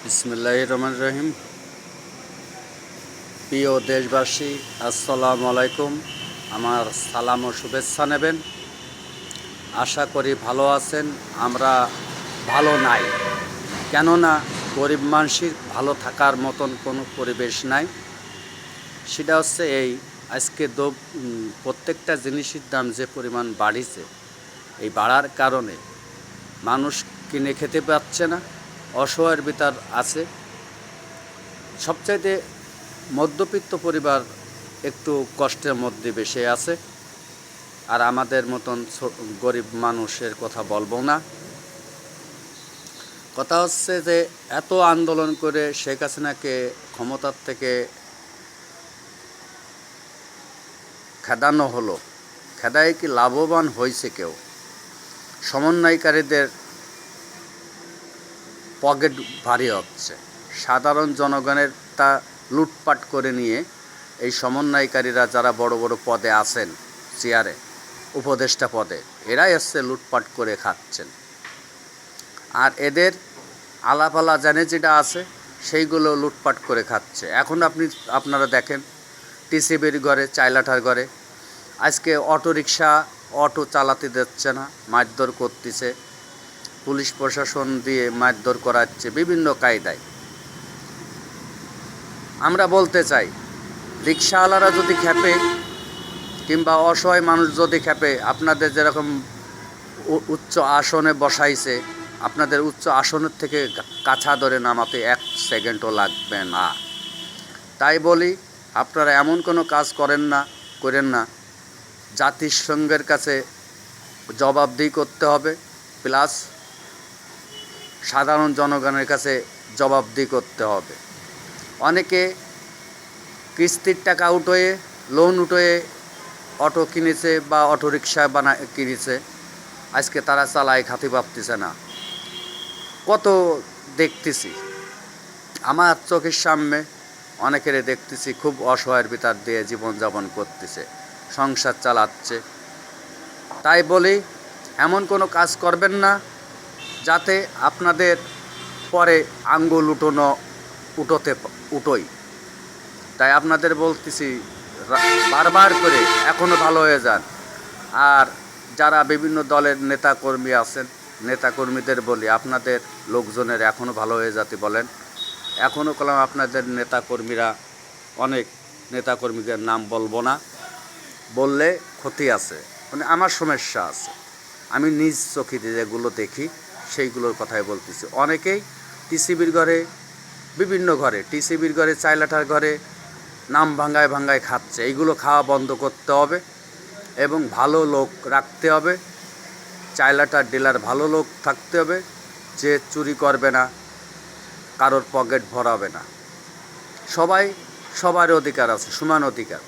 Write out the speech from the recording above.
বিসমিল্লাহির রহমানির রহিম। প্রিয় দেশবাসী, আসসালামু আলাইকুম। আমার সালাম ও শুভেচ্ছা নেবেন। আশা করি ভালো আছেন। আমরা ভালো নাই, কেননা গরিব মানুষের ভালো থাকার মতন কোনো পরিবেশ নাই। সেটা হচ্ছে আজকে প্রত্যেকটা জিনিসের দাম যে পরিমাণ বাড়িছে, এই বাড়ার কারণে মানুষ কিনে খেতে পাচ্ছে না, অসহায়ের ভিতর আছে। সবচাইতে মধ্যবিত্ত পরিবার একটু কষ্টের মধ্যে বেশি আছে, আর আমাদের মতন গরিব মানুষের কথা বলবো না। কথা হচ্ছে যে এত আন্দোলন করে শেখ হাসিনাকে ক্ষমতার থেকে খেদানো হলো, খেদায় কি লাভবান হয়েছে কেউ? সমন্বয়কারীদের পকেট ভারী হচ্ছে, সাধারণ জনগণের তা লুটপাট করে নিয়ে এই সমন্বয়কারীরা যারা বড় বড় পদে আছেন, চেয়ারে, উপদেষ্টা পদে, এরাই হচ্ছে লুটপাট করে খাচ্ছেন। আর এদের আলাপালা জানে যেটা আছে সেইগুলো লুটপাট করে খাচ্ছে। এখন আপনারা দেখেন, টিসিবির ঘরে, চাইলাঠার ঘরে আজকে অটো চালাতে দিচ্ছে না, মারধর করতেছে, পুলিশ প্রশাসন দিয়ে মারধর করাচ্ছে বিভিন্ন কায়দায়। আমরা বলতে চাই, রিকশাওয়ালারা যদি খেপে কিংবা অসহায় মানুষ যদি খেপে, আপনাদের যেরকম উচ্চ আসনে বসাইছে, আপনাদের উচ্চ আসনের থেকে কাছা ধরে নামাতে 1 সেকেন্ডও লাগবে না। তাই বলি, আপনারা এমন কোনো কাজ করেন না জাতিসংঘের কাছে জবাবদিহি করতে হবে, প্লাস সাধারণ জনগণের কাছে জবাবদিহি করতে হবে। অনেকে কিস্তির টাকা উঠোয়ে, লোন উঠোয়ে অটো কিনেছে বা অটোরিকশা কিনেছে, আজকে তারা চালায় খাতি পারতেছে না। কত দেখতেছি, আমার চোখের সামনে অনেকেরে দেখতেছি খুব অসহায়ের ভিতর দিয়ে জীবনযাপন করতেছে, সংসার চালাচ্ছে। তাই বলি, এমন কোনো কাজ করবেন না যাতে আপনাদের পরে আঙ্গুল উঠোই। তাই আপনাদের বলতেছি, বারবার করে এখনও ভালো হয়ে যান। আর যারা বিভিন্ন দলের নেতাকর্মী আছেন, নেতাকর্মীদের বলি, আপনাদের লোকজনের এখনও ভালো হয়ে যেতে বলেন। এখনও কলাম আপনাদের নেতাকর্মীরা, অনেক নেতাকর্মীদের নাম বলবো না, বললে ক্ষতি আছে, মানে আমার সমস্যা আছে। আমি নিজ চোখে যেগুলো দেখি সেইগুলোর কথাই বলতেছি। অনেকেই টিসিবির ঘরে, বিভিন্ন ঘরে, টিসিবির ঘরে, চাইলাঠার ঘরে নাম ভাঙ্গায় খাচ্ছে। এইগুলো খাওয়া বন্ধ করতে হবে এবং ভালো লোক রাখতে হবে। চাইলাটার ডিলার ভালো লোক থাকতে হবে, যে চুরি করবে না, কারোর পকেট ভরাবে না। সবার অধিকার আছে, সমান অধিকার।